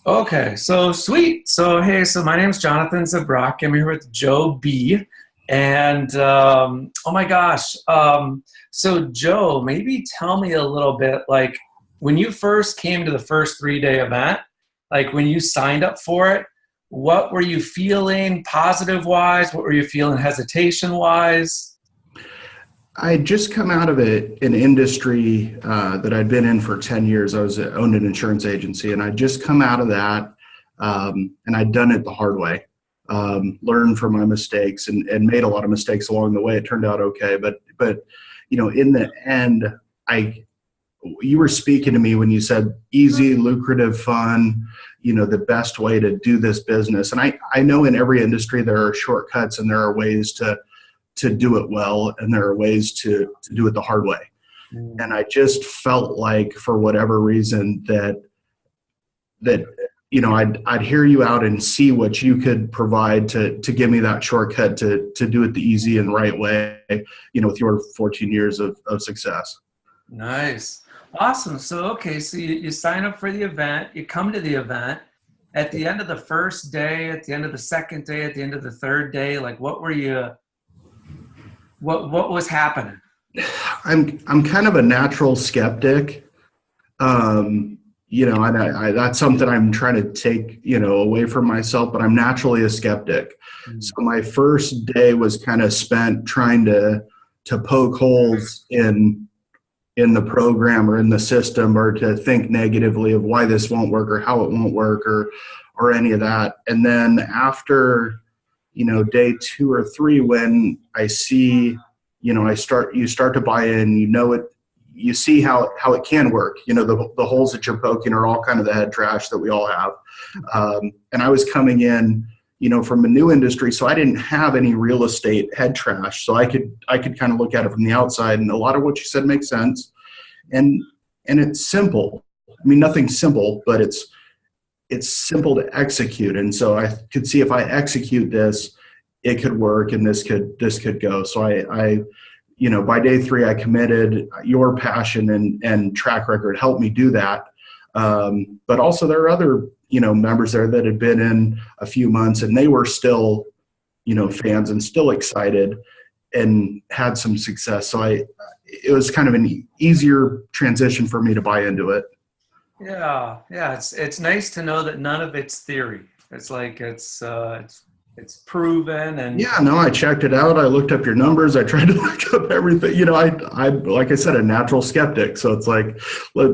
Okay, so sweet. So hey, so my name's Jonathan Zabrock. I'm here with Joe B. And oh my gosh, so Joe, maybe tell me a little bit, like when you first came to the first 3 day event, like when you signed up for it, what were you feeling positive wise? What were you feeling hesitation wise? I had just come out of an industry that I'd been in for 10 years. Owned an insurance agency, and I'd just come out of that, and I'd done it the hard way. Learned from my mistakes and made a lot of mistakes along the way. It turned out okay, but in the end, I you were speaking to me when you said easy, lucrative, fun. The best way to do this business, and I know in every industry there are shortcuts and there are ways to do it well, and there are ways to do it the hard way. And I just felt like, for whatever reason, that I'd hear you out and see what you could provide to give me that shortcut to do it the easy and right way, with your 14 years of success. Nice. Awesome. So, okay, so you sign up for the event, you come to the event. At the end of the first day, at the end of the second day, at the end of the third day, like what was happening? I'm kind of a natural skeptic. And that's something I'm trying to take, away from myself, but I'm naturally a skeptic. So my first day was kind of spent trying to poke holes in the program or in the system, or to think negatively of why this won't work or how it won't work, or any of that. And then after, day 2 or 3, when I see, you start to buy in, you see how it can work. The holes that you're poking are all kind of the head trash that we all have. And I was coming in, from a new industry, so I didn't have any real estate head trash. So I could kind of look at it from the outside, and a lot of what you said makes sense. And it's simple. I mean, nothing's simple, but it's simple to execute. And so I could see, if I execute this, it could work, and this could go. So I by day 3, I committed. Your passion and track record helped me do that. But also there are other, members there that had been in a few months, and they were still, fans and still excited and had some success. So it was kind of an easier transition for me to buy into it. Yeah, yeah. It's nice to know that none of it's theory. It's like it's proven and Yeah, no, I checked it out. I looked up your numbers. I tried to look up everything. I like I said, a natural skeptic. So it's like,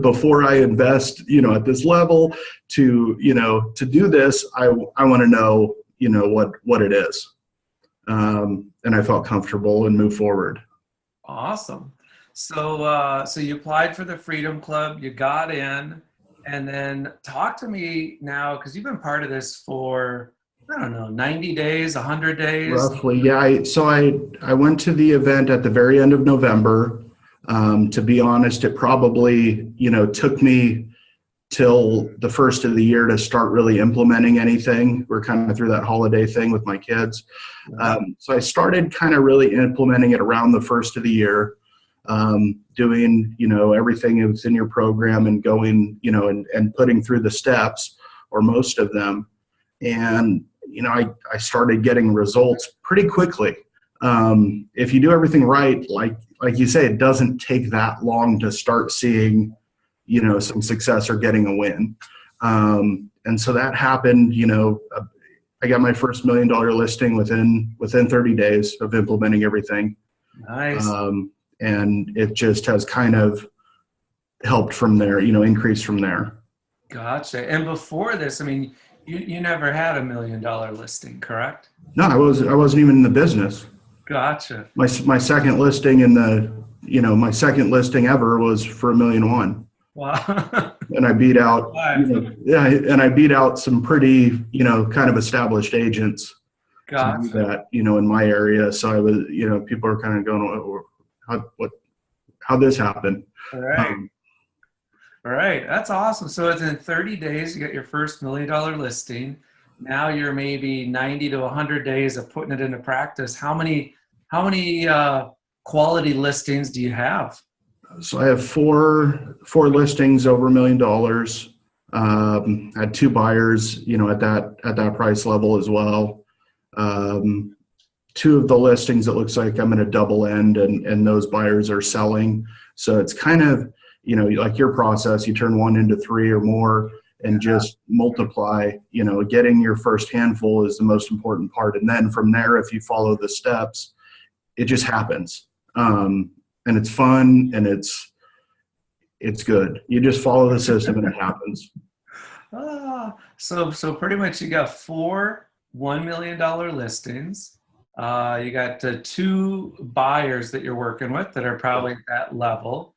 before I invest, at this level to do this, I want to know, what it is. And I felt comfortable and moved forward. awesome. So you applied for the Freedom Club, you got in, and then talk to me now, because you've been part of this for, I don't know, 90 days, 100 days. Roughly, yeah. I went to the event at the very end of November. To be honest, it probably, took me till the first of the year to start really implementing anything. We're kind of through that holiday thing with my kids. So I started kind of really implementing it around the first of the year, doing, everything within your program, and going, and putting through the steps, or most of them. And, I started getting results pretty quickly. If you do everything right, like you say, it doesn't take that long to start seeing, some success or getting a win. And so that happened. I got my first $1 million listing within 30 days of implementing everything. Nice. And it just has kind of helped from there, increased from there. Gotcha. And before this, I mean, you never had $1 million listing, correct? No, I wasn't even in the business. Gotcha. My second listing my second listing ever was for $1.1 million. Wow. And I beat out, yeah, and I beat out some pretty, kind of established agents to do Gotcha. that, in my area. So I was, people are kind of going, how this happened? All right. Um, All right. That's awesome. So it's in 30 days, you get your first $1 million listing. Now you're maybe 90 to 100 days of putting it into practice. How many quality listings do you have? so I have four listings over $1 million. Had two buyers, at that price level as well. Two of the listings, it looks like I'm going to double end, and those buyers are selling. So it's kind of, like your process, you turn one into three or more and just multiply. Getting your first handful is the most important part. And then from there, if you follow the steps, it just happens. And it's fun and it's good. You just follow the system and it happens. So pretty much you got 4 $1 million listings. You got 2 buyers that you're working with that are probably at that level.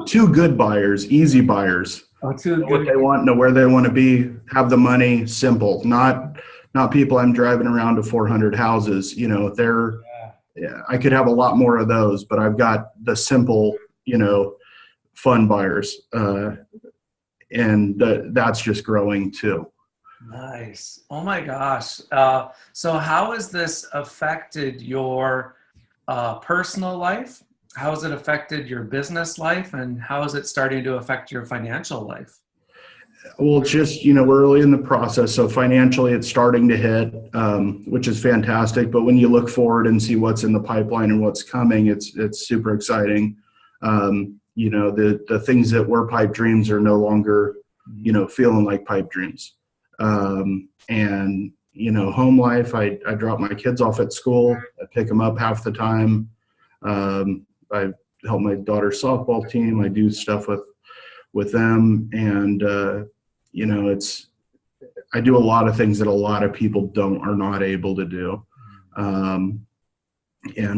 Two good buyers, easy buyers. Oh, 2 know good. what they want, know where they want to be, have the money, simple. Not people I'm driving around to 400 houses. I could have a lot more of those, but I've got the simple, fun buyers. And that's just growing too. Nice. Oh my gosh. So how has this affected your personal life? How has it affected your business life? And how is it starting to affect your financial life? Well, it's just, we're early in the process. So financially, it's starting to hit, which is fantastic. But when you look forward and see what's in the pipeline and what's coming, it's super exciting. The things that were pipe dreams are no longer, feeling like pipe dreams. And home life, I drop my kids off at school. I pick them up half the time. I help my daughter's softball team. I do stuff with them. And, I do a lot of things that a lot of people are not able to do. And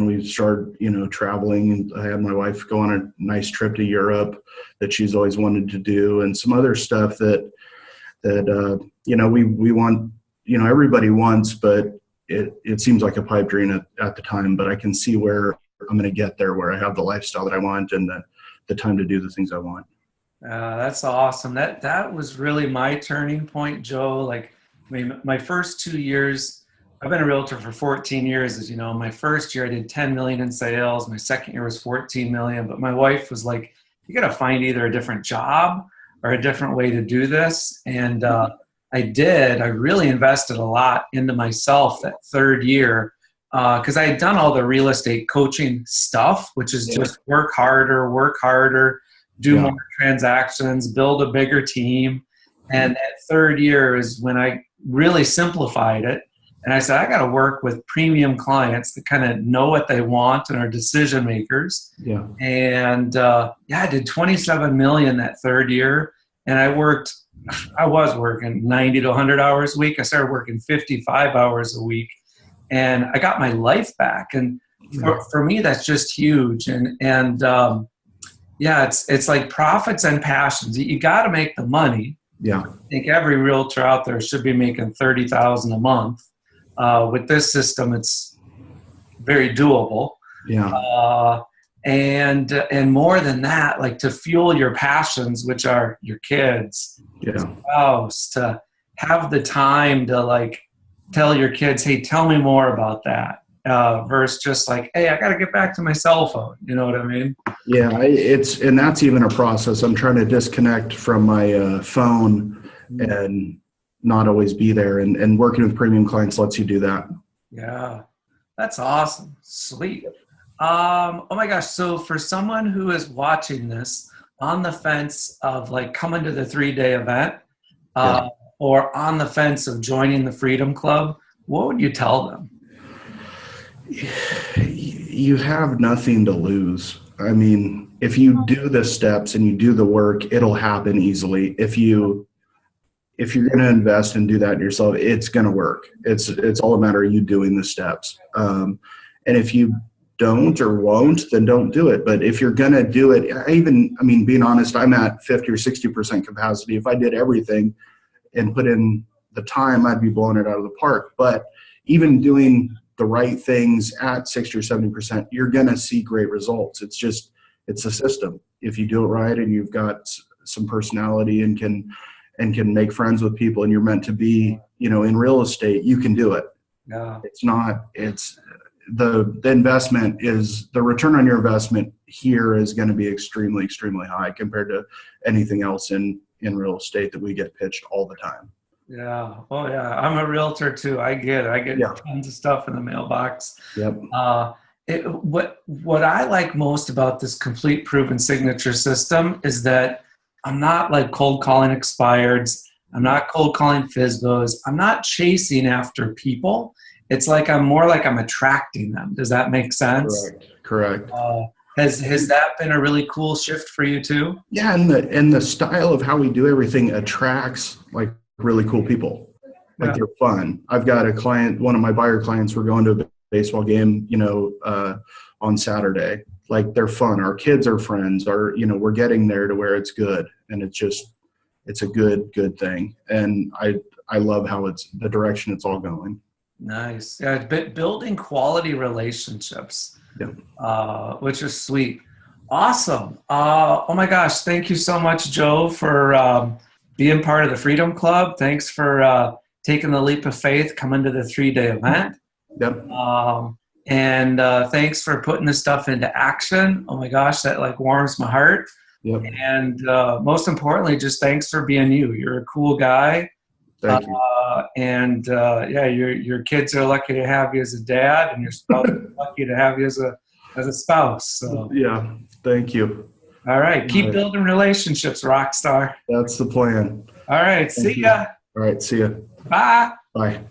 we started, traveling, and I had my wife go on a nice trip to Europe that she's always wanted to do, and some other stuff that we want, everybody wants, but it seems like a pipe dream at the time, but I can see where I'm going to get there, where I have the lifestyle that I want and the time to do the things I want. That's awesome. That was really my turning point, Joe. My first 2 years, I've been a realtor for 14 years, as you know. My first year I did 10 million in sales. My second year was 14 million. But my wife was like, you got to find either a different job or a different way to do this. And I did. I really invested a lot into myself that third year because I had done all the real estate coaching stuff, which is just work harder, do more transactions, build a bigger team. And that third year is when I really simplified it. And I said, I got to work with premium clients that kind of know what they want and are decision makers. Yeah. And I did 27 million that third year. And I was working 90 to 100 hours a week. I started working 55 hours a week. And I got my life back. And for me, that's just huge. And it's like profits and passions. You got to make the money. Yeah. I think every realtor out there should be making $30,000 a month. With this system, it's very doable. Yeah. And more than that, like to fuel your passions, which are your kids, your spouse, to have the time to like tell your kids, hey, tell me more about that. Versus just like, hey, I got to get back to my cell phone. You know what I mean? Yeah, and that's even a process. I'm trying to disconnect from my phone and not always be there. And working with premium clients lets you do that. Yeah, that's awesome. Sweet. Oh my gosh. So for someone who is watching this on the fence of like coming to the 3-day event or on the fence of joining the Freedom Club, what would you tell them? You have nothing to lose. I mean, if you do the steps and you do the work, it'll happen easily. If you're going to invest and do that yourself, it's going to work. It's all a matter of you doing the steps. And if you don't or won't, then don't do it. But if you're going to do it, being honest, I'm at 50 or 60% capacity. If I did everything and put in the time, I'd be blowing it out of the park. But even doing the right things at 60 or 70%, you're going to see great results. It's a system. If you do it right and you've got some personality and can make friends with people and you're meant to be, in real estate, you can do it. Yeah. It's the investment is the return on your investment here is going to be extremely, extremely high compared to anything else in in real estate that we get pitched all the time. Yeah. Oh, yeah. I'm a realtor too. I get Yeah. tons of stuff in the mailbox. Yep. What I like most about this complete proven signature system is that I'm not like cold calling expireds. I'm not cold calling FSBOs. I'm not chasing after people. It's like I'm attracting them. Does that make sense? Correct. Has that been a really cool shift for you too? Yeah, and the style of how we do everything attracts like really cool people. Like they're fun. I've got a client, one of my buyer clients, we're going to a baseball game, on Saturday. Like they're fun. Our kids are friends. We're getting there to where it's good, and it's a good thing. And I love how it's the direction it's all going. Nice. Yeah, building quality relationships, which is sweet. Awesome. Oh my gosh. Thank you so much, Joe, for being part of the Freedom Club. Thanks for taking the leap of faith, coming to the 3-day event. Yep. And thanks for putting this stuff into action. Oh my gosh, that like warms my heart. Yep. And most importantly, just thanks for being you. You're a cool guy. Thank you. And your kids are lucky to have you as a dad, and your spouse is lucky to have you as a spouse. So yeah, thank you. All right, keep building relationships, rock star. That's the plan. All right, see ya. All right, see ya. Bye. Bye.